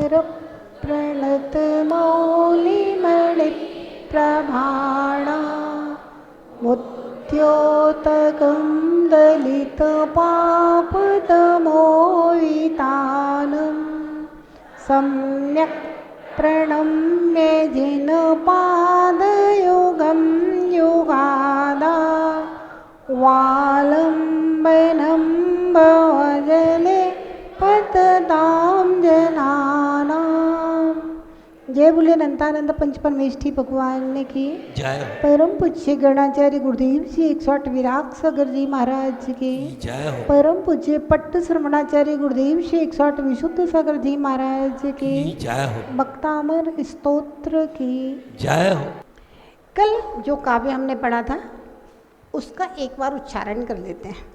चिरप्रणतमौलिमणिप्रभाणा मुद्योतकं दलितपापदमोहितानं सम्यक् प्रणम्य जिनपादयुगं युगादा वालम्बनं भवजले पततां जनानां। जय बोले अनंतानंद पंच परमेष्ठी भगवान की जय। परम पूज्य गणाचार्य गुरुदेव जी 108 विराग सागर जी महाराज की जय हो। परम पूज्य पट्ट श्रवणाचार्य गुरुदेव जी 108 विशुद्ध सागर जी महाराज की जय हो। भक्तामर स्तोत्र की जय हो। कल जो काव्य हमने पढ़ा था उसका एक बार उच्चारण कर लेते हैं।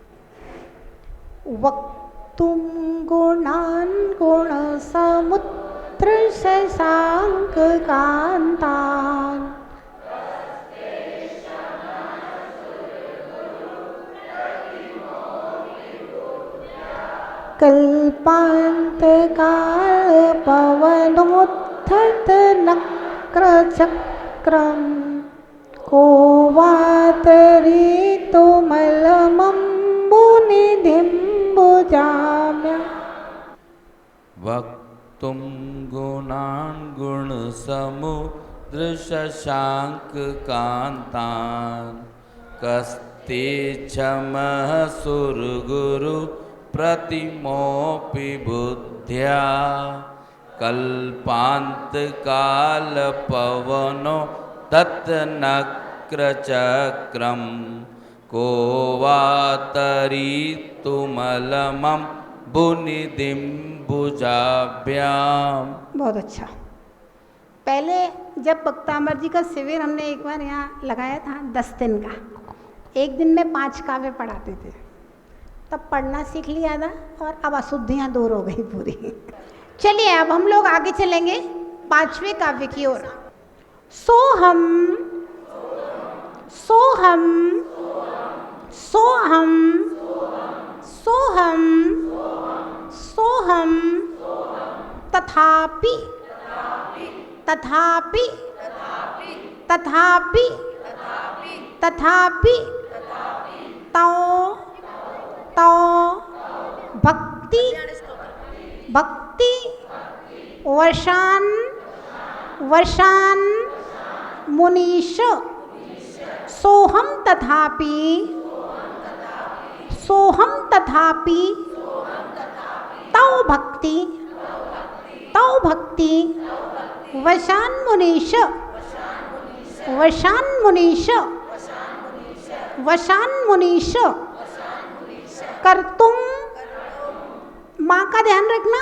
वक्तुम गुणान् गुण समुद्र शशांक कांतान् कल्पांत काल पवनोत्थत नक्र चक्रम को वातरितुमलमम्बुनिधिम्बुजाम्य। वक्तुं गुणान् गुणसमुद्र शशांक कांतान् कस्ते क्षमः सुरगुरु प्रतिमोऽपि बुद्ध्या कल्पान्तकालपवनो तत्नक्रचक्रं को वातरितुमलमं बुनिदिम्बुजाभ्याम। बहुत अच्छा। पहले जब भक्तामर जी का शिविर हमने एक बार यहाँ लगाया था 10 दिन का, एक दिन में 5 काव्य पढ़ाते थे, तब पढ़ना सीख लिया था और अब अशुद्धियाँ दूर हो गई पूरी। चलिए अब हम लोग आगे चलेंगे 5वें काव्य की ओर। सोहम सोहम सोहम सोहम सोहम तथापि तथापि तथापि तथापि तौ तौ भक्ति भक्ति वर्षान वर्षान मुनीश सोहम तथापि सोहम तथापि तौ भक्ति वशान मुनीश वशान मुनीश वशान मुनीश कर्तुम। माँ का ध्यान रखना,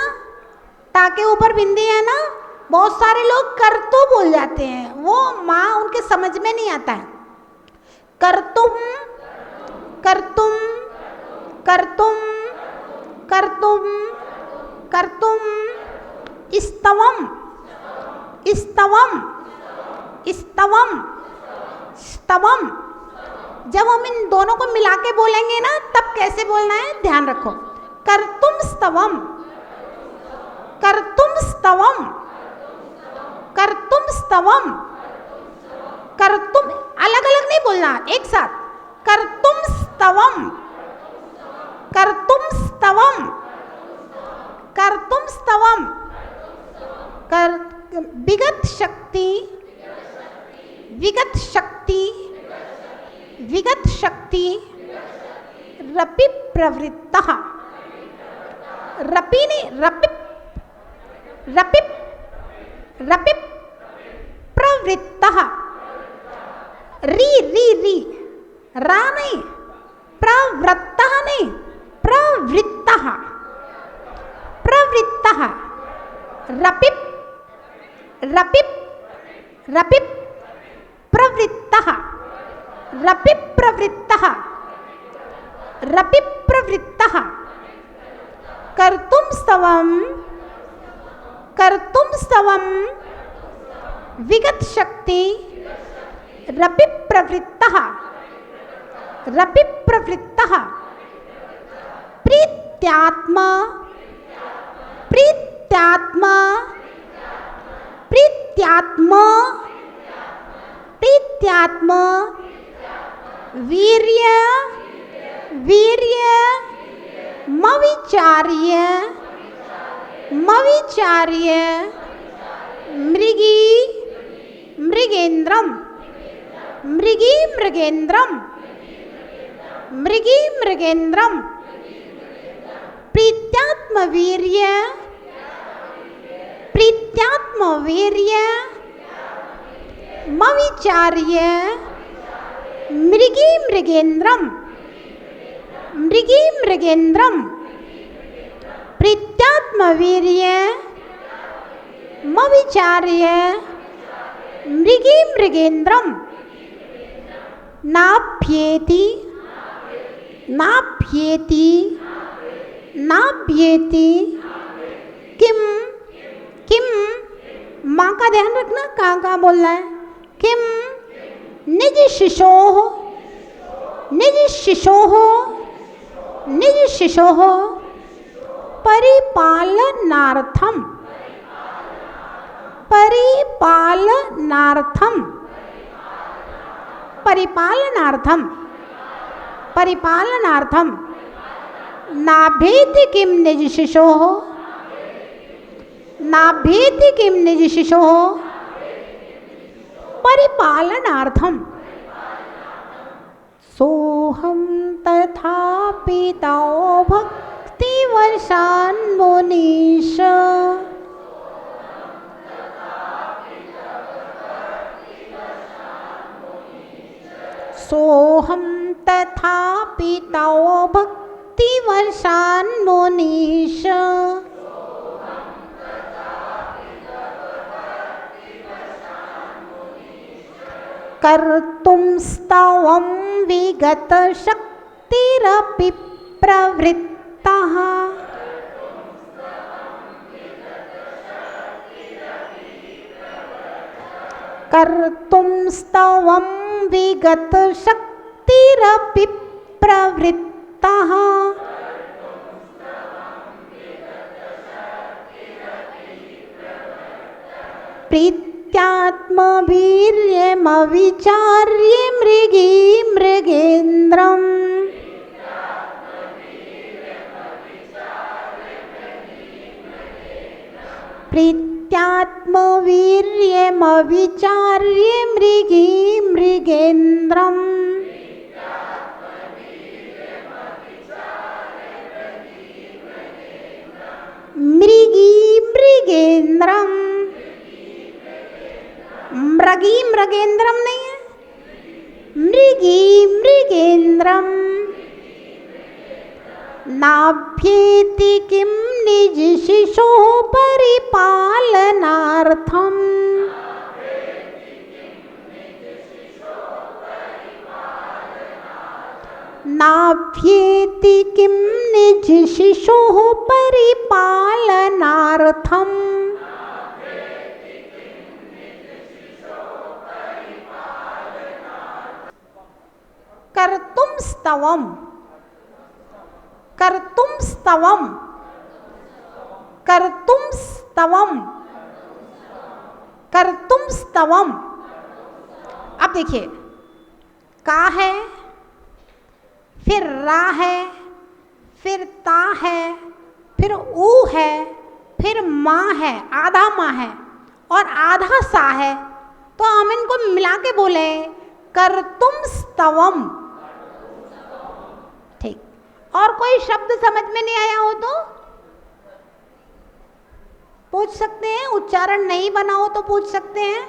ता के ऊपर बिंदी है ना, बहुत सारे लोग कर्तु बोल जाते हैं, वो माँ उनके समझ में नहीं आता है। कर्तुम कर्तुम कर्तुम कर्तुम कर्तुम स्तवम स्तवम स्तवम स्तवम। जब हम इन दोनों को मिला के बोलेंगे ना तब कैसे बोलना है ध्यान रखो। कर्तुम स्तवम कर्तुम स्तवम कर्तुम स्तवम कर्तुम, अलग अलग नहीं बोलना, एक साथ। कर्तुम स्तवम कर्तुम स्तवम कर्तुम स्तवम कर विगत शक्ति विगत शक्ति विगत शक्ति रपि प्रवृत्तः रपि नहीं रपि रपि रपि प्रवृत्तः री री री रा नहीं, प्रवृत्तः नहीं, प्रवृत्तः प्रवृत्तः रपिप रपिप रपिप प्रवृत्तः रपिप प्रवृत्तः रपिप प्रवृत्तः कर्तुम स्तवम विगत शक्ति रपिप प्रवृत्तः प्रीत्यात्मा प्रीत्यात्मा प्रीत्यात्म प्रीत्यात्म वीर्य वीर्य मविचार्य मविचार्य मृगी मृगेन्द्रम मृगी मृगेन्द्रम मृगी मृगेन्द्रम प्रीत्यात्म वीर्य प्रीत्यात्म वीर्य मविचार्य मृगी मृगेन्द्रम मृगी मृगेन्द्रम प्रीत्यात्म वीर्य मविचार्य मृगी मृगेन्द्रम नाभ्येति नाभ्येति नाभ्येति किम किम माँ का ध्यान रखना, कहाँ कहाँ बोलना है। किम निज शिशोः निज शिशोः निज शिशोः परिपालनार्थम परिपालनार्थम परिपालनार्थम परिपालनार्थम नाभेति किम निज शिशोः नाभेति किम निज शिशोः परिपालनार्थम सोहम तथा पिता भक्तिवर्षान् मुनीश सोहम तथा पिता भक्तिवर्षान् मुनीश कर्तुं स्तवं विगत शक्तिरपि प्रवृत्तः कर्तुं स्तवं विगत शक्तिरपि प्रवृत्तः प्रीत्यात्मवीर्यमविचार्य मृगी मृगेन्द्रम् प्रीत्यात्मवीर्यमविचार्य मृगी मृगेन्द्रम् मृगी मृगेन्द्रम् मृगी मृगेन्द्रम नहीं है, मृगी मृगेन्द्रम नाभ्येति किम निज शिशोः परिपालनार्थम नाभ्येति किम निज शिशोः परिपालनार्थम कर्तुम स्तवम कर्तुम स्तवम कर्तुम स्तवम कर्तुम स्तवम। अब देखिए, का है, फिर रा है, फिर ता है, फिर ऊ है, फिर माँ है, आधा माँ है और आधा सा है, तो हम इनको मिला के बोले कर्तुम स्तवम। ठीक, और कोई शब्द समझ में नहीं आया हो तो पूछ सकते हैं, उच्चारण नहीं बना हो तो पूछ सकते हैं।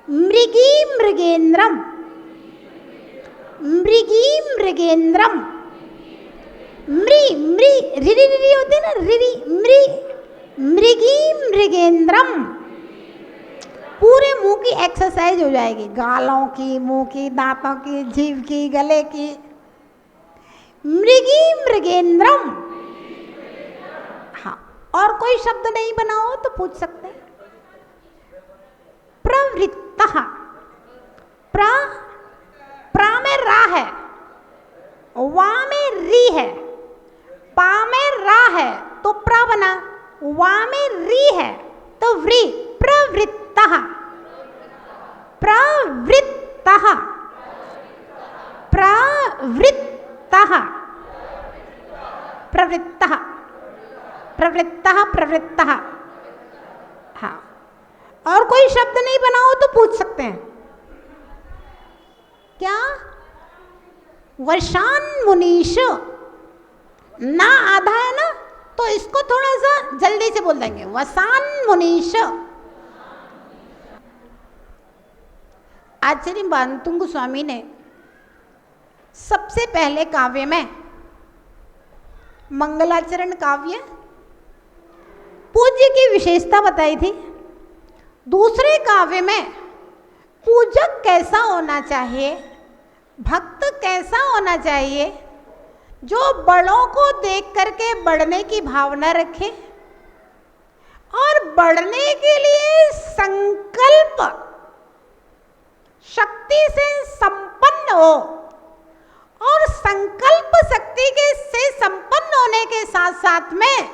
मृगी मृगेन्द्रम मृगी मृगेन्द्रम मृ मृ रिरी रिरी होती है ना, रिरी मृ मृगी मृगेन्द्रम। पूरे मुंह की एक्सरसाइज हो जाएगी, गालों की, मुंह की, दांतों की, जीभ की, गले की। मृगी मृगेन्द्रम। हाँ, और कोई शब्द नहीं बना हो तो पूछ सकते हैं। प्रवृत्तः, प्रा में रा है, वा में री है, पा में रा है तो प्रा बना, वा में री है तो व्री, प्रवृत्तः, प्रवृत्तः, प्रवृत्तः, प्रवृत्तः, प्रवृत्तः, प्रवृत्तः। हाँ, और कोई शब्द नहीं बना हो तो पूछ सकते हैं। क्या? वर्षान मुनीश ना आधा है ना, तो इसको थोड़ा सा जल्दी से बोल देंगे, वसान मुनीश। आचार्य बांतुंग स्वामी ने सबसे पहले काव्य में मंगलाचरण काव्य पूज्य की विशेषता बताई थी। दूसरे काव्य में पूजक कैसा होना चाहिए, भक्त कैसा होना चाहिए, जो बड़ों को देख करके बढ़ने की भावना रखे और बढ़ने के लिए संकल्प शक्ति से संपन्न हो, और संकल्प शक्ति के से संपन्न होने के साथ साथ में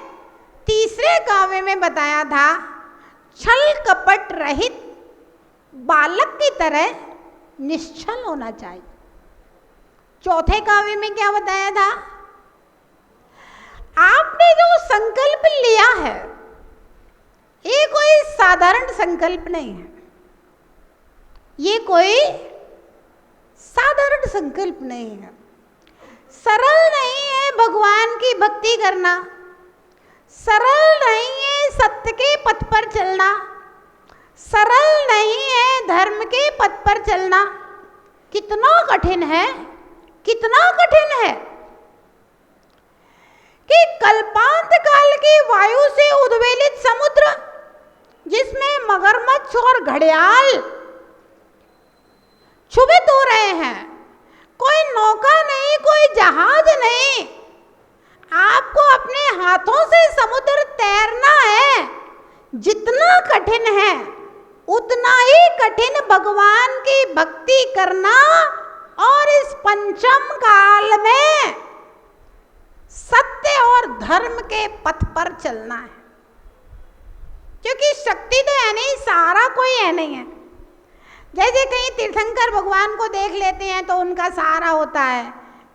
तीसरे काव्य में बताया था छल कपट रहित बालक की तरह निश्चल होना चाहिए। चौथे काव्य में क्या बताया था? आपने जो संकल्प लिया है ये कोई साधारण संकल्प नहीं है, ये कोई साधारण संकल्प नहीं है, सरल नहीं है भगवान की भक्ति करना, सरल नहीं है सत्य के पथ पर चलना, सरल नहीं है धर्म के पथ पर चलना। कितना कठिन है, कितना कठिन है कि कल्पांत काल की वायु से उद्वेलित समुद्र जिसमें मगरमच्छ और घड़ियाल क्षुभित हो रहे हैं, कोई नौका नहीं, कोई जहाज नहीं, आपको अपने हाथों से समुद्र तैरना है। जितना कठिन है उतना ही कठिन भगवान की भक्ति करना और इस पंचम काल में सत्य और धर्म के पथ पर चलना है। क्योंकि शक्ति तो है नहीं, सहारा कोई है नहीं है। जैसे कहीं तीर्थंकर भगवान को देख लेते हैं तो उनका सहारा होता है,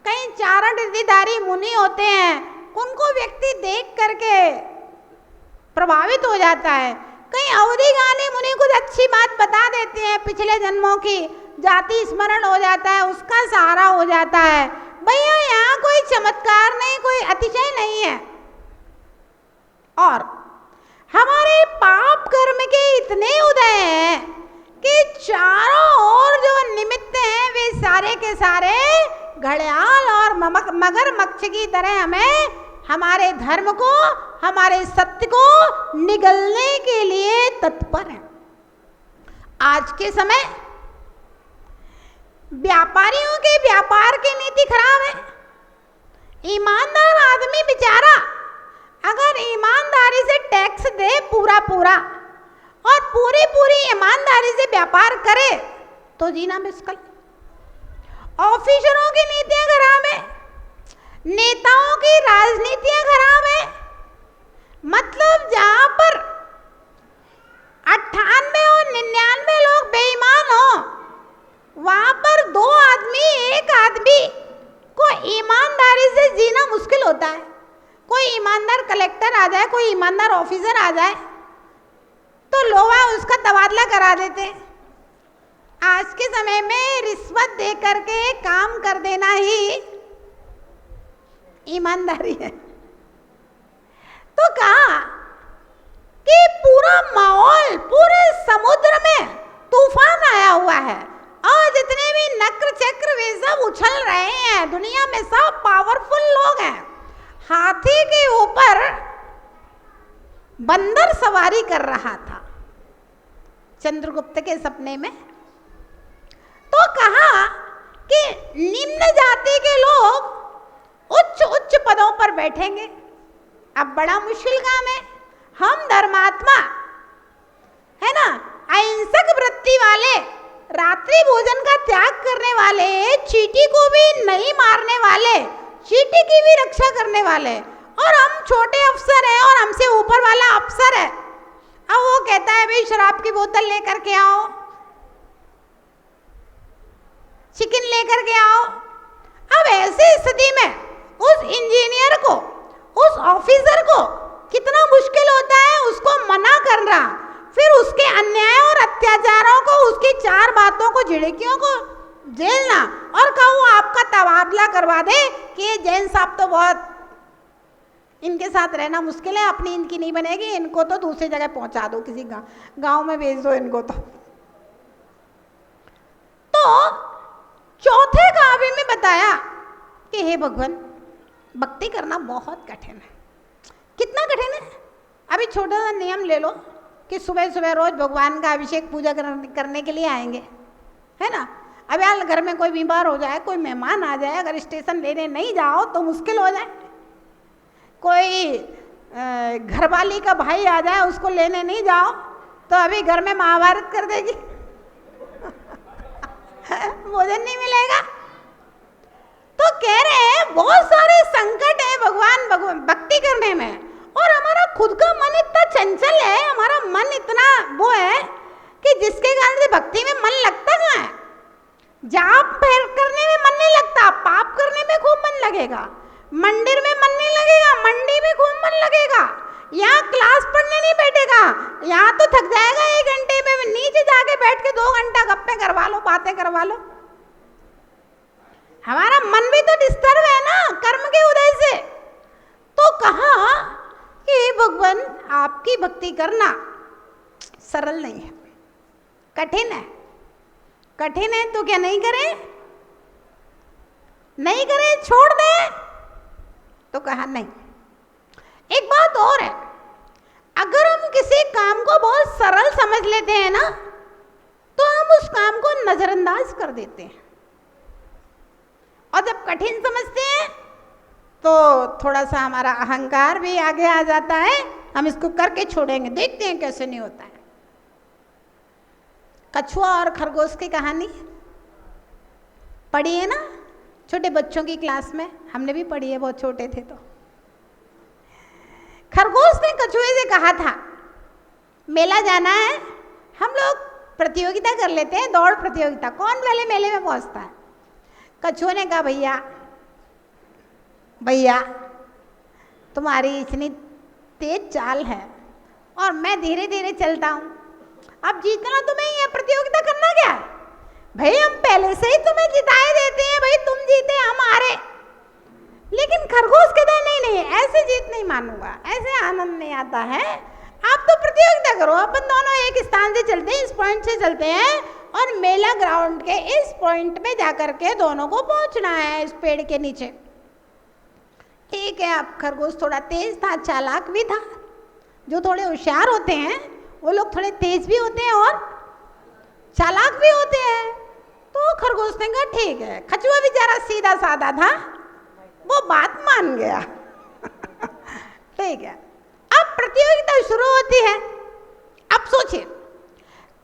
कहीं चारण रिद्धिधारी मुनि होते हैं, उनको व्यक्ति देख करके प्रभावित हो जाता है। कहीं अवधि गाने मुनि कुछ अच्छी बात बता देते हैं, पिछले जन्मों की जाति स्मरण हो जाता है, उसका सहारा हो जाता है। भैया यहाँ कोई चमत्कार नहीं, कोई अतिशय नहीं है। और हमारे पाप कर्म के इतने उदय हैं कि चारों ओर जो निमित्त हैं वे सारे के सारे घड़ियाल और मगरमच्छ की तरह हमें हमारे धर्म को, हमारे सत्य को निगलने के लिए तत्पर हैं। आज के समय व्यापारियों के व्यापार की नीति खराब है। ईमानदार आदमी बेचारा अगर ईमानदारी से टैक्स दे पूरा पूरा और पूरी पूरी ईमानदारी से व्यापार करे तो जीना मुश्किल। ऑफिसरों की नीतियां खराब है, नेताओं की राजनीतियां खराब है। मतलब जहां पर 98 और 99 लोग बेईमान हो, वहां पर 2 आदमी, 1 आदमी को ईमानदारी से जीना मुश्किल होता है। कोई ईमानदार कलेक्टर आ जाए, कोई ईमानदार ऑफिसर आ जाए तो लोग उसका तबादला करा देते। आज के समय में रिश्वत दे करके काम कर देना ही ईमानदारी है। तो कहा कि पूरा माहौल, पूरे समुद्र में तूफान आया हुआ है और जितने भी नक्र चक्र वे सब उछल रहे हैं, दुनिया में सब पावरफुल लोग हैं। हाथी के ऊपर बंदर सवारी कर रहा था चंद्रगुप्त के सपने में। तो कहा कि निम्न जाति के लोग उच्च उच्च पदों पर बैठेंगे। अब बड़ा मुश्किल काम है। हम धर्मात्मा है ना, अहिंसक वृत्ति वाले, रात्रि भोजन का त्याग करने वाले, चींटी को भी नहीं मारने वाले, चींटी की भी रक्षा करने वाले, और हम छोटे अफसर हैं और हमसे ऊपर वाला अफसर है। अब वो कहता है भाई शराब की बोतल लेकर के आओ, चिकन लेकर के आओ। अब ऐसी स्थिति में उस इंजीनियर को, उस ऑफिसर को कितना मुश्किल होता है उसको मना करना, फिर उसके अन्याय और अत्याचारों को, उसकी 4 बातों को, झिड़कियों को झेलना, और कहूँ आपका तबादला करवा दे कि ये जैन साहब तो बहुत, इनके साथ रहना मुश्किल है, अपनी इनकी नहीं बनेगी, इनको तो दूसरी जगह पहुंचा दो, किसी गांव में भेज दो इनको। तो चौथे काव्य में बताया कि हे भगवान, भक्ति करना बहुत कठिन है। कितना कठिन है? अभी छोटा सा नियम ले लो कि सुबह सुबह रोज भगवान का अभिषेक पूजा करने के लिए आएंगे, है ना। अब यार घर में कोई बीमार हो जाए, कोई मेहमान आ जाए, अगर स्टेशन लेने नहीं जाओ तो मुश्किल हो जाए। कोई घरवाली का भाई आ जाए, उसको लेने नहीं जाओ तो अभी घर में महाभारत कर देगी भोजन नहीं मिलेगा। तो कह रहे हैं बहुत सारे संकट है भगवान भक्ति करने में, और हमारा खुद का मन इतना चंचल है, हमारा मन इतना वो है कि जिसके कारण से भक्ति में मन लगता कहाँ है। जाप करने में मन नहीं लगता, पाप करने में खूब मन लगेगा, मंदिर में मन नहीं लगेगा, मंडी में खूब मन लगेगा, यहाँ क्लास पढ़ने नहीं बैठेगा, यहाँ तो थक जाएगा 1 घंटे में, नीचे जाके बैठ के 2 घंटा गप्पे करवा लो, बातें करवा लो। हमारा मन भी तो डिस्टर्ब है ना कर्म के उदय से। तो कहा कि भगवान आपकी भक्ति करना सरल नहीं है, कठिन है। कठिन है तो क्या नहीं करें? नहीं करें, छोड़ दें? तो कहा नहीं। एक बात और है, अगर हम किसी काम को बहुत सरल समझ लेते हैं ना, तो हम उस काम को नजरअंदाज कर देते हैं, और जब कठिन समझते हैं तो थोड़ा सा हमारा अहंकार भी आगे आ जाता है, हम इसको करके छोड़ेंगे, देखते हैं कैसे नहीं होता है। कछुआ और खरगोश की कहानी पढ़ी है ना छोटे बच्चों की क्लास में, हमने भी पढ़ी है, बहुत छोटे थे तो। खरगोश ने कछुए से कहा था मेला जाना है, हम लोग प्रतियोगिता कर लेते हैं, दौड़ प्रतियोगिता, कौन पहले मेले में पहुंचता है। कछुए ने कहा भैया भैया तुम्हारी इतनी तेज चाल है और मैं धीरे धीरे चलता हूँ, अब जीतना तुम्हें ही है, प्रतियोगिता करना क्या है? भाई हम पहले से ही तुम्हें जिताए देते हैं, भाई तुम जीते हम हारे। लेकिन खरगोश कहता है नहीं नहीं, ऐसे जीत नहीं मानूंगा, ऐसे आनंद नहीं आता है, आप तो प्रतियोगिता करो, अपन दोनों एक स्थान से चलते हैं, इस पॉइंट से चलते हैं और मेला ग्राउंड के इस पॉइंट पे जाकर के दोनों को पहुंचना है, इस पेड़ के नीचे। ठीक है, अब खरगोश थोड़ा तेज था, चालाक भी था। जो थोड़े होशियार होते हैं वो लोग थोड़े तेज भी होते हैं और चालाक भी होते हैं। तो खरगोश ने कहा ठीक है। कछुआ बेचारा सीधा साधा था, वो बात मान गया ठीक है, अब प्रतियोगिता शुरू होती है। अब सोचिए,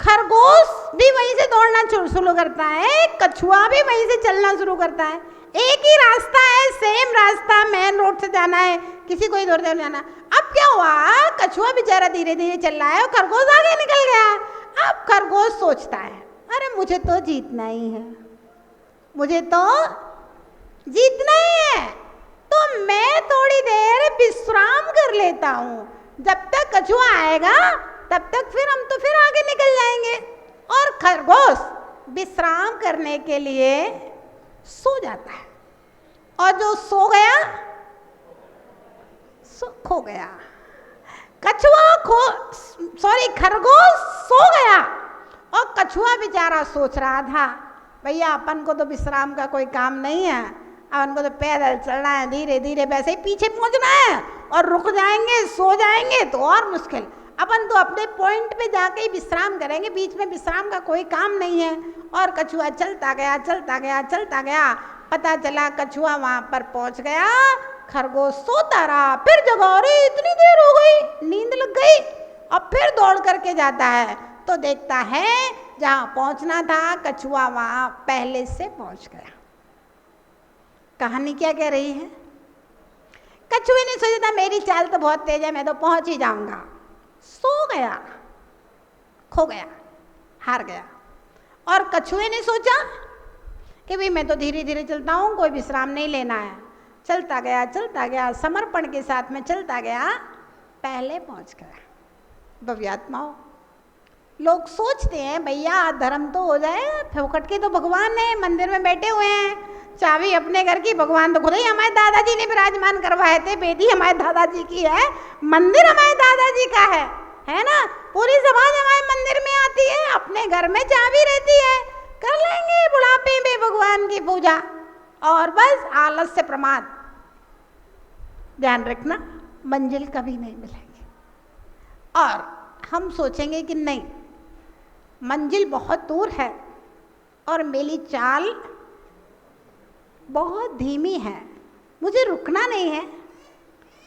खरगोश भी वहीं से दौड़ना शुरू करता है, कछुआ भी वहीं से चलना शुरू करता है, एक ही रास्ता है, सेम रास्ता, मेन रोड से जाना है, किसी को इधर उधर जाना। अब क्या हुआ, कछुआ बेचारा धीरे धीरे चल रहा है और खरगोश आगे निकल गया। अब खरगोश सोचता है अरे मुझे तो जीतना ही है, मुझे तो जीतना ही है, तो मैं थोड़ी देर विश्राम कर लेता हूँ, जब तक कछुआ आएगा तब तक फिर हम तो फिर आगे निकल जाएंगे। और खरगोश विश्राम करने के लिए सो जाता है, और जो सो गया सो खो गया। खरगोश सो गया और कछुआ बेचारा सोच रहा था भैया अपन को तो विश्राम का कोई काम नहीं है, अपन को तो पैदल चलना है, धीरे धीरे वैसे ही पीछे पहुंचना है, और रुक जाएंगे सो जाएंगे तो और मुश्किल, अपन तो अपने पॉइंट पे जाके ही विश्राम करेंगे, बीच में विश्राम का कोई काम नहीं है। और कछुआ चलता गया चलता गया चलता गया, पता चला कछुआ वहां पर पहुंच गया, खरगोश सोता रहा, फिर जगा, अरे इतनी देर हो गई, नींद लग गई। अब फिर दौड़ करके जाता है तो देखता है जहां पहुंचना था कछुआ वहां पहले से पहुंच गया। कहानी क्या कह रही है, कछुए ने सोचा था मेरी चाल तो बहुत तेज है, मैं तो पहुंच ही जाऊंगा, सो गया, खो गया, हार गया। और कछुए ने सोचा कि भाई मैं तो धीरे धीरे चलता हूँ, कोई विश्राम नहीं लेना है। चलता गया, समर्पण के साथ में चलता गया, पहले पहुँच गया। भव्यात्माओं, लोग सोचते हैं भैया धर्म तो हो जाए, फोकट के तो भगवान है, मंदिर में बैठे हुए हैं, चाबी अपने घर की, भगवान तो खुद ही हमारे दादाजी ने विराजमान करवाए थे, बेदी हमारे दादाजी की है, मंदिर हमारे दादाजी का है ना, पूरी समाज हमारे मंदिर में आती है, अपने घर में चाबी रहती है, कर लेंगे बुढ़ापे में भगवान की पूजा, और बस आलस से प्रमाद। ध्यान रखना, मंजिल कभी नहीं मिलेगी। और हम सोचेंगे कि नहीं, मंजिल बहुत दूर है और मेरी चाल बहुत धीमी है, मुझे रुकना नहीं है,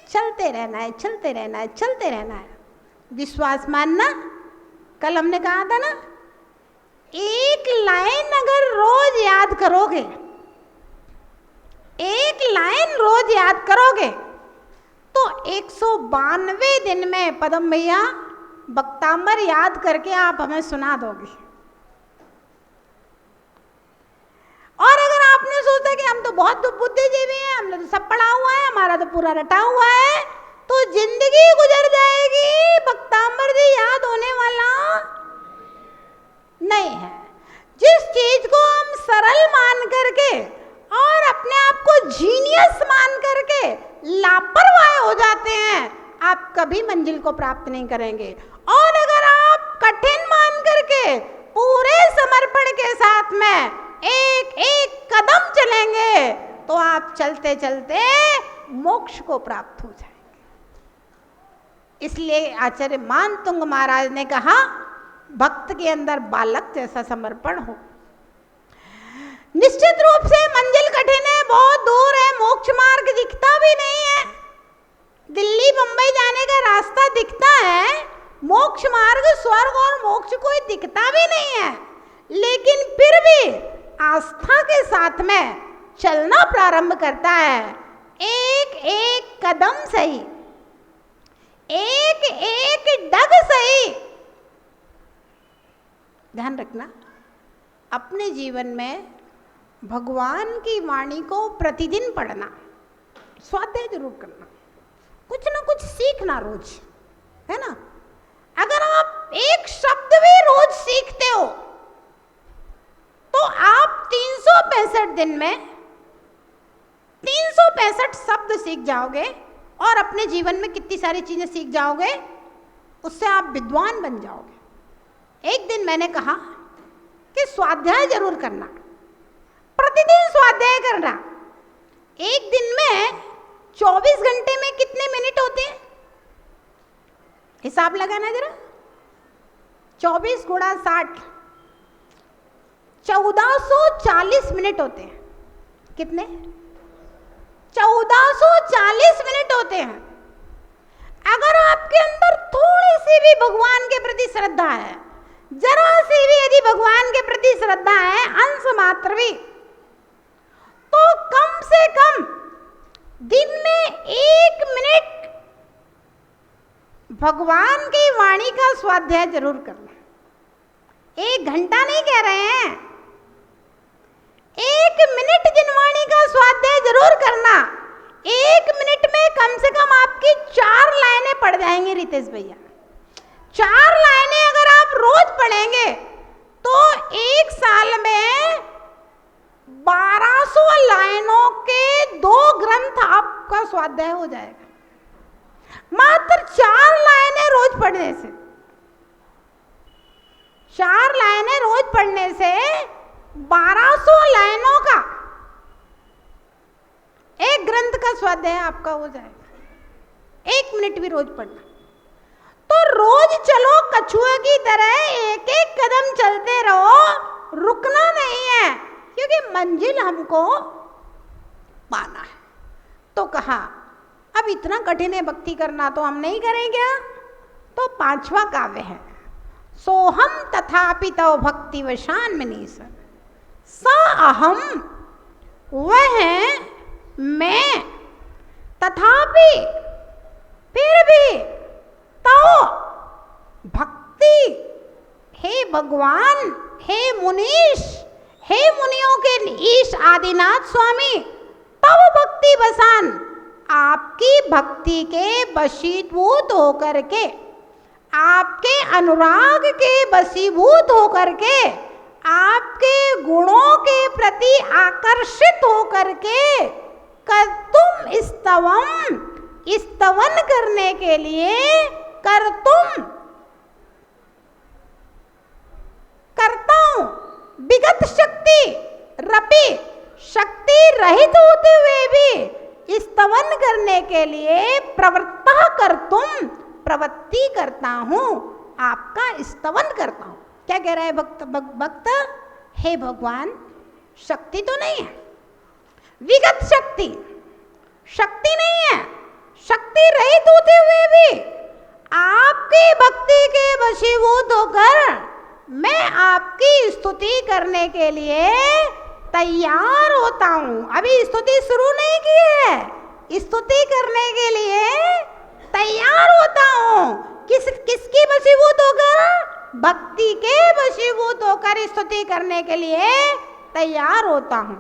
चलते रहना है, चलते रहना है, चलते रहना है। विश्वास मानना, कल हमने कहा था ना, एक लाइन अगर रोज याद करोगे, एक लाइन रोज याद करोगे तो 192 दिन में पदम भैया बक्तांबर याद करके आप हमें सुना दोगे। और अगर आपने सोचा कि हम तो बहुत बुद्धिजीवी हैं, हमने तो सब पढ़ा हुआ है, हमारा तो पूरा रटा हुआ है, तो जिंदगी गुजर जाएगी, बक्तांबर जी याद होने वाला नहीं है। जिस चीज को हम सरल मान करके और अपने आप को जीनियस मान करके लापरवाह हो जाते हैं, आप कभी मंजिल को प्राप्त नहीं करेंगे। और अगर आप कठिन मान करके पूरे समर्पण के साथ में एक एक कदम चलेंगे तो आप चलते चलते मोक्ष को प्राप्त हो जाएंगे। इसलिए आचार्य मानतुंग महाराज ने कहा, भक्त के अंदर बालक जैसा समर्पण हो। निश्चित रूप से मंजिल कठिन है, बहुत दूर है, मोक्ष मार्ग दिखता भी नहीं है। दिल्ली बंबई जाने का रास्ता दिखता है, मोक्ष मार्ग स्वर्ग और मोक्ष कोई दिखता भी नहीं है, लेकिन फिर भी आस्था के साथ में चलना प्रारंभ करता है। एक एक कदम सही, एक एक डग सही। ध्यान रखना, अपने जीवन में भगवान की वाणी को प्रतिदिन पढ़ना, स्वाध्याय जरूर करना, कुछ ना कुछ सीखना रोज, है ना। अगर आप एक शब्द भी रोज सीखते हो तो आप 365 दिन में 365 शब्द सीख जाओगे और अपने जीवन में कितनी सारी चीजें सीख जाओगे, उससे आप विद्वान बन जाओगे। एक दिन मैंने कहा कि स्वाध्याय जरूर करना, प्रतिदिन स्वाध्याय करना। एक दिन में 24 घंटे में कितने मिनट होते हैं, हिसाब लगाना जरा। 24 गुणा 60, 1440 मिनट होते हैं। कितने? 1440 मिनट होते हैं। अगर आपके अंदर थोड़ी सी भी भगवान के प्रति श्रद्धा है, जरा सी भी यदि भगवान के प्रति श्रद्धा है, अंश मात्र भी, तो कम से कम दिन में 1 मिनट भगवान की वाणी का स्वाध्याय जरूर करना। 1 घंटा नहीं कह रहे हैं, 1 मिनट जिनवाणी का स्वाध्याय जरूर करना। 1 मिनट में कम से कम आपकी 4 लाइनें पढ़ जाएंगी रितेश भैया। 4 लाइनें अगर आप रोज पढ़ेंगे तो 1 साल में 1200 लाइनों के 2 ग्रंथ आपका स्वाध्याय हो जाएगा, मात्र 4 लाइनें रोज पढ़ने से। 4 लाइनें रोज पढ़ने से 1200 लाइनों का एक ग्रंथ का स्वाध्याय आपका हो जाएगा। 1 मिनट भी रोज पढ़ना। तो रोज चलो कछुए की तरह, एक एक कदम चलते रहो, रुकना नहीं है, क्योंकि मंजिल हमको पाना है। तो कहा अब इतना कठिन है भक्ति करना, तो हम नहीं करेंगे। तो 5वां काव्य है, सोहम तथापि तव भक्ति वशान मनीष, स अहम, वह मैं, तथापि फिर भी, तो भक्ति, हे भगवान, हे मुनीश, हे मुनियों के ईश आदिनाथ स्वामी, तब भक्ति बसान, आपकी भक्ति के वशीभूत होकर के, आपके अनुराग के वशीभूत होकर के, आपके गुणों के प्रति आकर्षित होकर के, कर तुम स्तवन करने के लिए, कर तुम करता हूं विगत शक्ति रपि, शक्ति रहित होते हुए भी स्तवन करने के लिए प्रवृत्ता कर तुम, प्रवृत्ति करता हूं, आपका स्तवन करता हूं। क्या कह रहा है भक्त? हे भगवान, शक्ति तो नहीं है, विगत शक्ति, शक्ति नहीं है, शक्ति रहित होते हुए भी आपकी भक्ति के वशीभूत होकर मैं आपकी स्तुति करने के लिए तैयार होता हूं। अभी स्तुति शुरू नहीं की है, स्तुति करने के लिए तैयार होता हूं। किसकी वशीभूत होकर? भक्ति के वशीभूत होकर स्तुति करने के लिए तैयार होता हूं।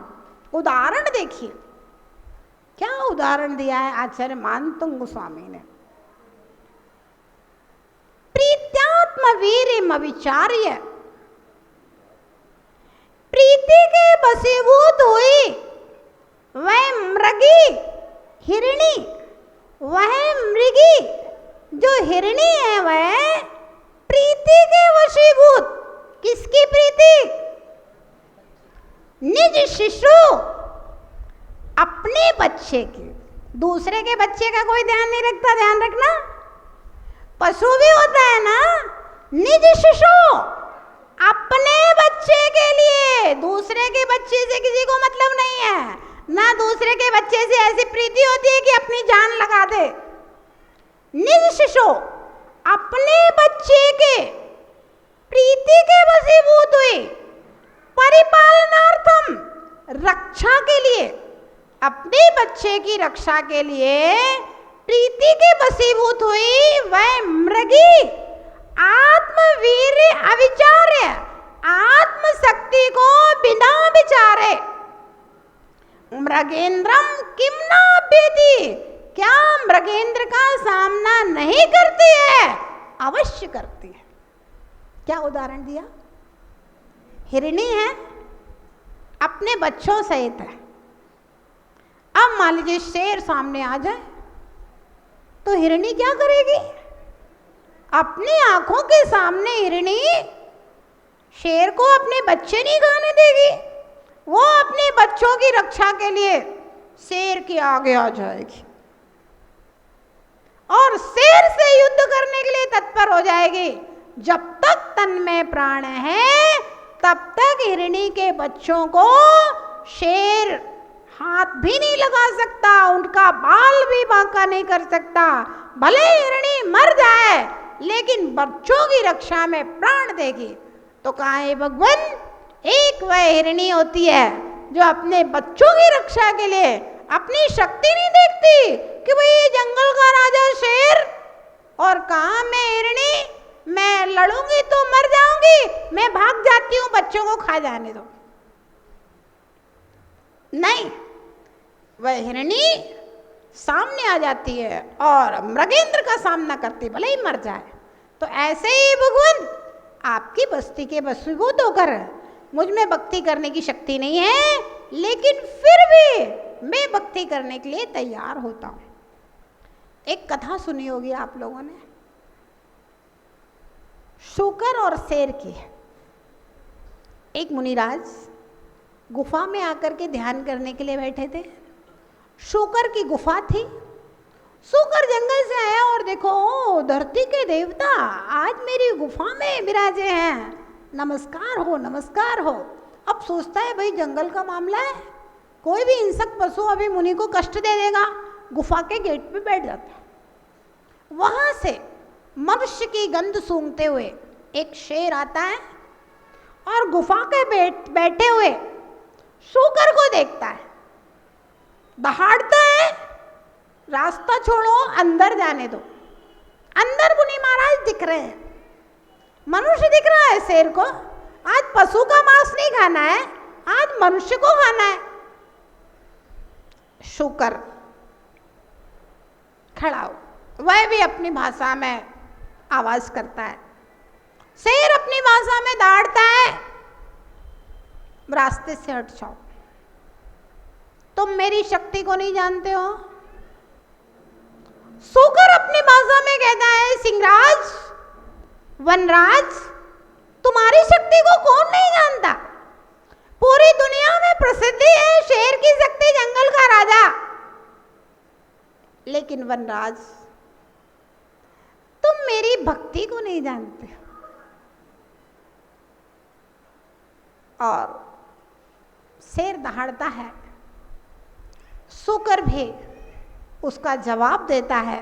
उदाहरण देखिए, क्या उदाहरण दिया है आचार्य मानतुंग गोस्वामी ने। प्रीत्यात्म वीर्यम विचार्य, प्रीति के वशीभूत हुई वह मृगी हिरणी, वह मृगी जो हिरणी है वह प्रीति के वशीभूत। किसकी प्रीति? निज शिशु, अपने बच्चे की। दूसरे के बच्चे का कोई ध्यान नहीं रखता, ध्यान रखना। पशु भी होता है ना, निज शिशु, अपने बच्चे के लिए। दूसरे के बच्चे से किसी को मतलब नहीं है ना, दूसरे के बच्चे से ऐसी प्रीति होती है कि अपनी जान लगा दे। निज शिशु, अपने बच्चे के प्रीति के वशीभूत हुई, परिपालनार्थम, रक्षा के लिए, अपने बच्चे की रक्षा के लिए प्रीति के वशीभूत हुई वह मृगी आत्मवीर्य अविचार्य, आत्मशक्ति को बिना विचारे, मृगेंद्रम किम नाभ्यति, क्या मृगेंद्र का सामना नहीं करती है? अवश्य करती है। क्या उदाहरण दिया? हिरणी है, अपने बच्चों सहित है। अब मान लीजिए शेर सामने आ जाए तो हिरणी क्या करेगी? अपनी आंखों के सामने हिरणी शेर को अपने बच्चे नहीं खाने देगी, वो अपने बच्चों की रक्षा के लिए शेर के आगे आ जाएगी और शेर से युद्ध करने के लिए तत्पर हो जाएगी। जब तक तन में प्राण है तब तक हिरणी के बच्चों को शेर हाथ भी नहीं लगा सकता, उनका बाल भी बांका नहीं कर सकता। भले हिरणी मर जाए लेकिन बच्चों की रक्षा में प्राण देगी। तो कहा है भगवान, एक वह हिरणी होती है जो अपने बच्चों की रक्षा के लिए अपनी शक्ति नहीं देखती कि भाई ये जंगल का राजा शेर और कहा मैं हिरणी, मैं लड़ूंगी तो मर जाऊंगी, मैं भाग जाती हूं, बच्चों को खा जाने दो। नहीं, वह हिरणी सामने आ जाती है और मृगेंद्र का सामना करती, भले ही मर जाए। तो ऐसे ही भगवान आपकी बस्ती के वशीभूत होकर, मुझ में भक्ति करने की शक्ति नहीं है लेकिन फिर भी मैं भक्ति करने के लिए तैयार होता हूं। एक कथा सुनी होगी आप लोगों ने, शूकर और शेर की। एक मुनिराज गुफा में आकर के ध्यान करने के लिए बैठे थे। शूकर की गुफा थी। शूकर जंगल से आया और देखो धरती के देवता आज मेरी गुफा में विराजे हैं, नमस्कार हो नमस्कार हो। अब सोचता है भाई जंगल का मामला है, कोई भी इंसेक्ट पशु अभी मुनि को कष्ट दे देगा, गुफा के गेट पे बैठ जाता है। वहां से मनुष्य की गंध सूंघते हुए एक शेर आता है और गुफा के बैठे हुए शूकर को देखता है, दहाड़ता है, रास्ता छोड़ो अंदर जाने दो। अंदर मुनि महाराज दिख रहे हैं, मनुष्य दिख रहा है शेर को, आज पशु का मांस नहीं खाना है, आज मनुष्य को खाना है। शुकर खड़ा हो, वह भी अपनी भाषा में आवाज करता है। शेर अपनी भाषा में दौड़ता है, रास्ते से हट जाओ, तुम मेरी शक्ति को नहीं जानते हो। शुकर अपनी भाषा में कहता है, सिंहराज, वनराज, तुम्हारी शक्ति को कौन नहीं जानता, पूरी दुनिया में प्रसिद्धि है शेर की शक्ति, जंगल का राजा। लेकिन वनराज, तुम मेरी भक्ति को नहीं जानते। और शेर दहाड़ता है, शुकर भी उसका जवाब देता है।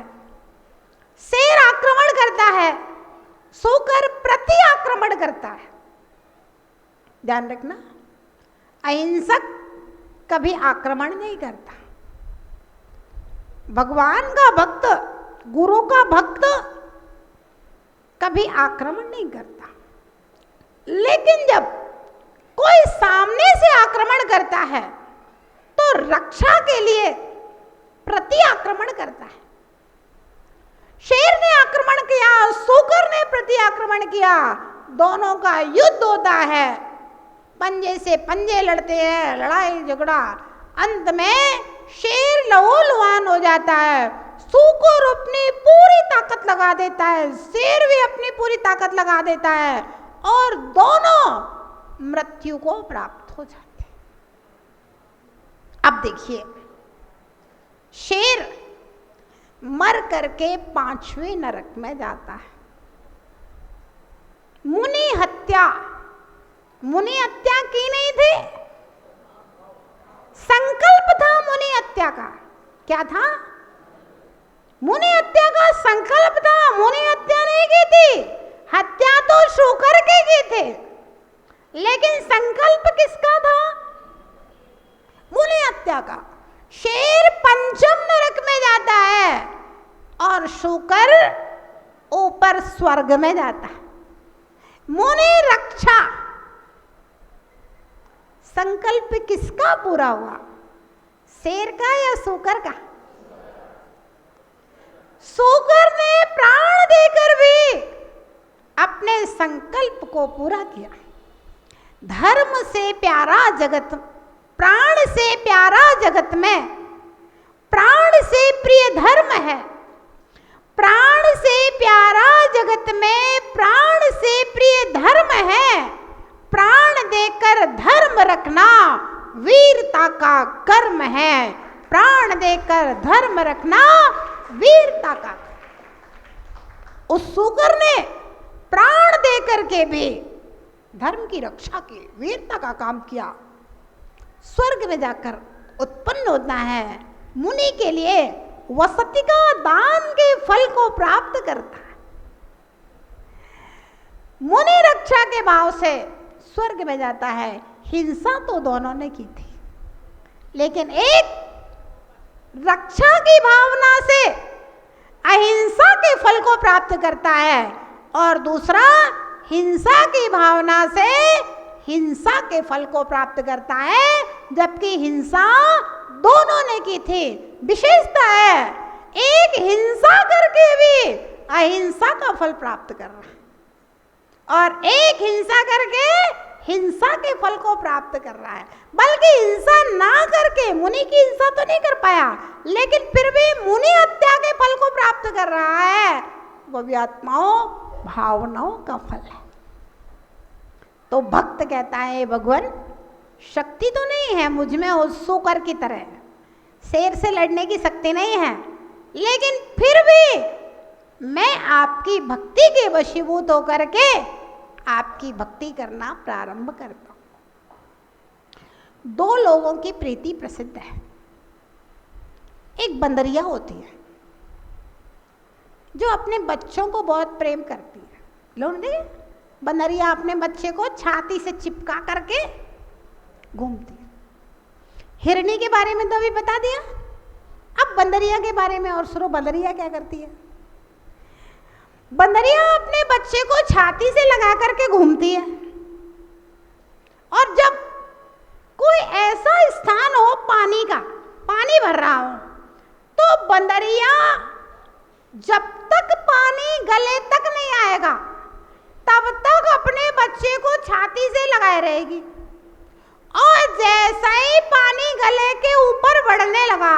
शेर आक्रमण करता है, शुकर प्रति आक्रमण करता है। ध्यान रखना, अहिंसक कभी आक्रमण नहीं करता। भगवान का भक्त, गुरु का भक्त कभी आक्रमण नहीं करता। लेकिन जब कोई सामने से आक्रमण करता है तो रक्षा के लिए प्रति आक्रमण करता है। शेर ने आक्रमण किया, शुकर ने प्रति आक्रमण किया, दोनों का युद्ध होता है, पंजे से पंजे लड़ते हैं, लड़ाई झगड़ा, अंत में शेर लहूलुहान हो जाता है, शुकर अपनी पूरी ताकत लगा देता है, शेर भी अपनी पूरी ताकत लगा देता है और दोनों मृत्यु को प्राप्त हो जाते हैं। अब देखिए, शेर मर करके 5वें नरक में जाता है। मुनि हत्या की नहीं थी, संकल्प था मुनि हत्या का। क्या था? मुनि हत्या का संकल्प था, मुनि हत्या नहीं की थी। हत्या तो शुकर की थी, लेकिन संकल्प किसका था? मुनि हत्या का। शेर 5वें नरक में जाता है और शुकर ऊपर स्वर्ग में जाता है। मुनि रक्षा, संकल्प किसका पूरा हुआ? शेर का या शुकर का? शुकर ने प्राण देकर भी अपने संकल्प को पूरा किया। धर्म से प्यारा जगत, प्राण से प्यारा जगत में प्राण से प्रिय धर्म है। प्राण से प्यारा जगत में प्राण से प्रिय धर्म है। प्राण देकर धर्म रखना वीरता का कर्म है। प्राण देकर धर्म रखना वीरता का। उस शुकर ने प्राण देकर के भी धर्म की रक्षा की, वीरता का काम किया। स्वर्ग में जाकर उत्पन्न होता है, मुनि के लिए वसतिका दान के फल को प्राप्त करता है। मुनि रक्षा के भाव से स्वर्ग में जाता है। हिंसा तो दोनों ने की थी, लेकिन एक रक्षा की भावना से अहिंसा के फल को प्राप्त करता है और दूसरा हिंसा की भावना से हिंसा के फल को प्राप्त करता है, जबकि हिंसा दोनों ने की थी। विशेषता है, एक हिंसा करके भी अहिंसा का फल प्राप्त कर रहा है और एक हिंसा करके हिंसा के फल को प्राप्त कर रहा है। बल्कि हिंसा ना करके, मुनि की हिंसा तो नहीं कर पाया, लेकिन फिर भी मुनि हत्या के फल को प्राप्त कर रहा है। वो भी आत्माओं, भावनाओं का फल है। तो भक्त कहता है, भगवान शक्ति तो नहीं है मुझ में उस शुकर की तरह, शेर से लड़ने की शक्ति नहीं है, लेकिन फिर भी मैं आपकी भक्ति के वशीभूत होकर के आपकी भक्ति करना प्रारंभ करता हूं। 2 लोगों की प्रीति प्रसिद्ध है। एक बंदरिया होती है जो अपने बच्चों को बहुत प्रेम करती है। लोग देखे, बंदरिया अपने बच्चे को छाती से चिपका करके घूमती है। हिरनी के बारे में तो अभी बता दिया, अब बंदरिया के बारे में और सुनो, बंदरिया क्या करती है। बंदरिया अपने बच्चे को छाती से लगा करके घूमती है, और जब कोई ऐसा स्थान हो पानी का, पानी भर रहा हो, तो बंदरिया जब तक पानी गले तक नहीं आएगा तब तक अपने बच्चे को छाती से लगाए रहेगी। और जैसा ही पानी गले के ऊपर बढ़ने लगा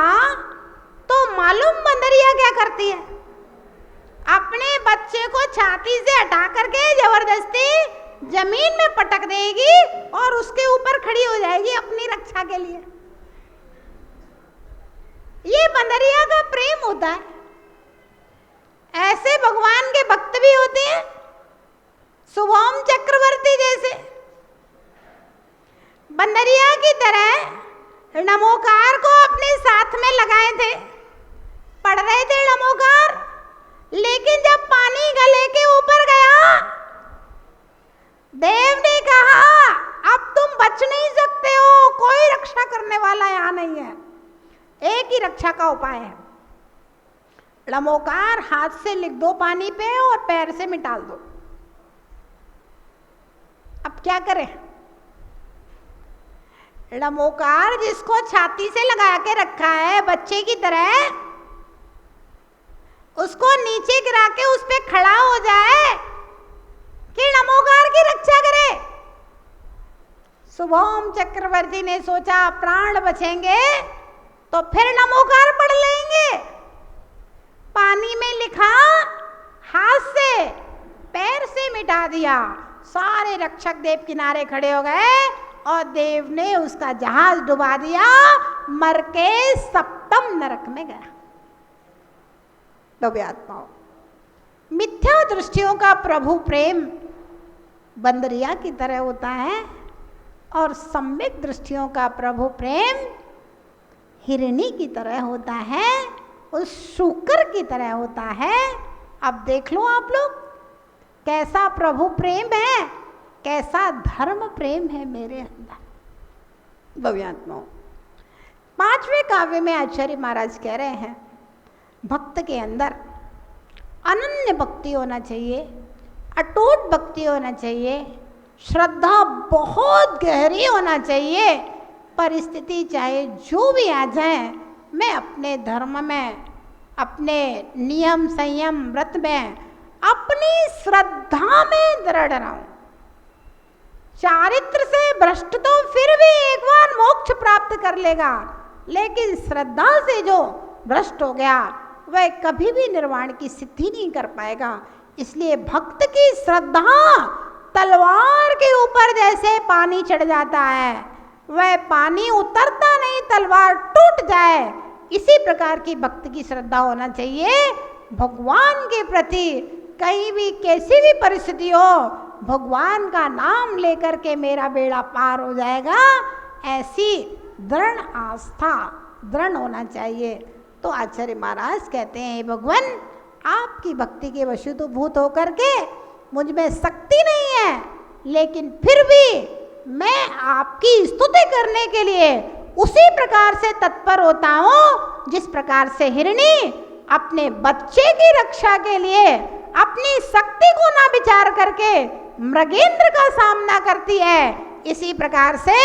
तो मालूम बंदरिया क्या करती है, अपने बच्चे को छाती से हटा करके जबरदस्ती जमीन में पटक देगी और उसके ऊपर खड़ी हो जाएगी अपनी रक्षा के लिए। ये बंदरिया का प्रेम होता है। ऐसे भगवान के भक्त भी होते हैं, शुभम चक्रवर्ती जैसे। बंदरिया की तरह नमोकार को अपने साथ में लगाए थे, पढ़ रहे थे नमोकार, लेकिन जब पानी गले के ऊपर गया, देव ने कहा अब तुम बच नहीं सकते हो, कोई रक्षा करने वाला यहां नहीं है, एक ही रक्षा का उपाय है, लमोकार हाथ से लिख दो पानी पे और पैर से मिटाल दो। अब क्या करें? लमोकार जिसको छाती से लगा के रखा है बच्चे की तरह, उसको नीचे गिरा के उस पे खड़ा हो जाए कि लमोकार की रक्षा करे। शुभम चक्रवर्ती ने सोचा प्राण बचेंगे तो फिर नमोकार पढ़ लेंगे। पानी में लिखा, हाथ से पैर से मिटा दिया। सारे रक्षक देव किनारे खड़े हो गए और देव ने उसका जहाज डुबा दिया, मर के सप्तम नरक में गया। लोभ्य आत्माओं, मिथ्या दृष्टियों का प्रभु प्रेम बंदरिया की तरह होता है और सम्यक दृष्टियों का प्रभु प्रेम हिरणी की तरह होता है, उस शूकर की तरह होता है। अब देख लो आप लोग, कैसा प्रभु प्रेम है, कैसा धर्म प्रेम है मेरे अंदर। भव्यात्माओं, 5वें काव्य में आचार्य महाराज कह रहे हैं, भक्त के अंदर अनन्य भक्ति होना चाहिए, अटूट भक्ति होना चाहिए, श्रद्धा बहुत गहरी होना चाहिए। परिस्थिति चाहे जो भी आ जाए, मैं अपने धर्म में, अपने नियम संयम व्रत में, अपनी श्रद्धा में दृढ़ रहूं। चारित्र से भ्रष्ट तो फिर भी एक बार मोक्ष प्राप्त कर लेगा, लेकिन श्रद्धा से जो भ्रष्ट हो गया वह कभी भी निर्वाण की सिद्धि नहीं कर पाएगा। इसलिए भक्त की श्रद्धा तलवार के ऊपर जैसे पानी चढ़ जाता है, वह पानी उतरता नहीं, तलवार टूट जाए, इसी प्रकार की भक्त की श्रद्धा होना चाहिए। भगवान के प्रति कहीं भी कैसी भी परिस्थिति हो, भगवान का नाम लेकर के मेरा बेड़ा पार हो जाएगा, ऐसी दृढ़ आस्था दृढ़ होना चाहिए। तो आचार्य महाराज कहते हैं, हे भगवान, आपकी भक्ति के वशीभूत होकर के मुझ में शक्ति नहीं है, लेकिन फिर भी मैं आपकी स्तुति करने के लिए उसी प्रकार से तत्पर होता हूँ जिस प्रकार से हिरणी अपने बच्चे की रक्षा के लिए अपनी शक्ति को ना विचार करके मृगेंद्र का सामना करती है। इसी प्रकार से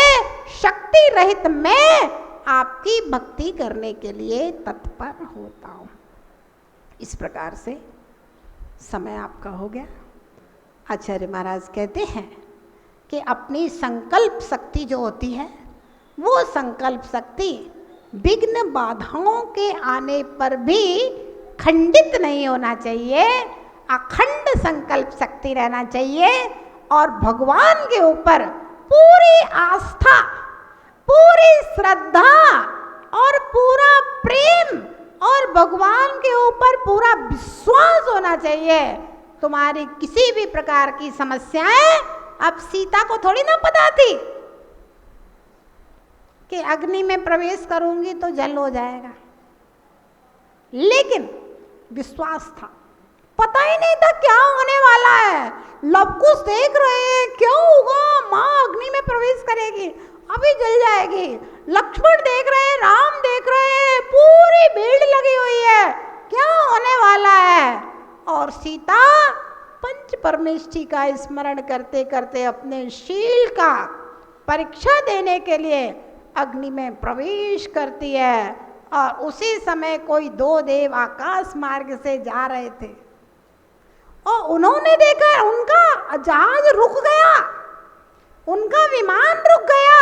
शक्ति रहित मैं आपकी भक्ति करने के लिए तत्पर होता हूँ। इस प्रकार से समय आपका हो गया। आचार्य महाराज कहते हैं कि अपनी संकल्प शक्ति जो होती है, वो संकल्प शक्ति विघ्न बाधाओं के आने पर भी खंडित नहीं होना चाहिए, अखंड संकल्प शक्ति रहना चाहिए और भगवान के ऊपर पूरी आस्था, पूरी श्रद्धा और पूरा प्रेम और भगवान के ऊपर पूरा विश्वास होना चाहिए। तुम्हारी किसी भी प्रकार की समस्याएं, अब सीता को थोड़ी ना पता थी कि अग्नि में प्रवेश करूंगी तो जल हो जाएगा, लेकिन विश्वास था। पता ही नहीं था क्या होने वाला है, लव कुश देख रहे हैं क्या होगा, माँ अग्नि में प्रवेश करेगी, अभी जल जाएगी। लक्ष्मण देख रहे हैं, राम देख रहे हैं, पूरी भीड़ लगी हुई है, क्या होने वाला है। और सीता पंच परमेष्ठी का स्मरण करते करते अपने शील का परीक्षा देने के लिए अग्नि में प्रवेश करती है। और उसी समय कोई दो देव आकाश मार्ग से जा रहे थे और उन्होंने देखा उनका जहाज रुक गया, उनका विमान रुक गया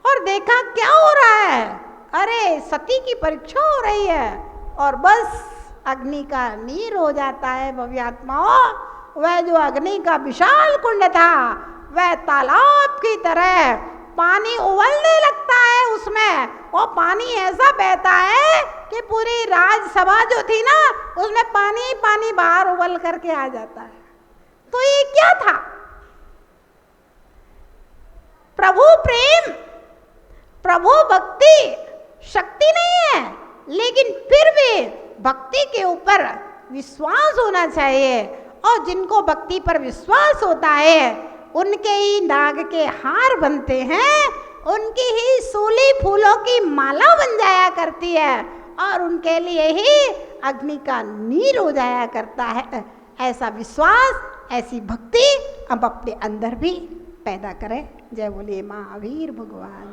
और देखा क्या हो रहा है। अरे सती की परीक्षा हो रही है और बस अग्नि का नीर हो जाता है। भव्यात्माओं, वह जो अग्नि का विशाल कुंड था वह तालाब की तरह पानी उबलने लगता है उसमें, और पानी ऐसा बहता है कि पूरी राजसभा जो थी ना उसमें पानी ही पानी बाहर उबल करके आ जाता है। तो ये क्या था? प्रभु प्रेम, प्रभु भक्ति शक्ति नहीं है, लेकिन फिर भी भक्ति के ऊपर विश्वास होना चाहिए। और जिनको भक्ति पर विश्वास होता है उनके ही नाग के हार बनते हैं, उनकी ही सूली फूलों की माला बन जाया करती है और उनके लिए ही अग्नि का नीर हो जाया करता है। ऐसा विश्वास, ऐसी भक्ति अब अपने अंदर भी पैदा करें। जय बोलिए महावीर भगवान।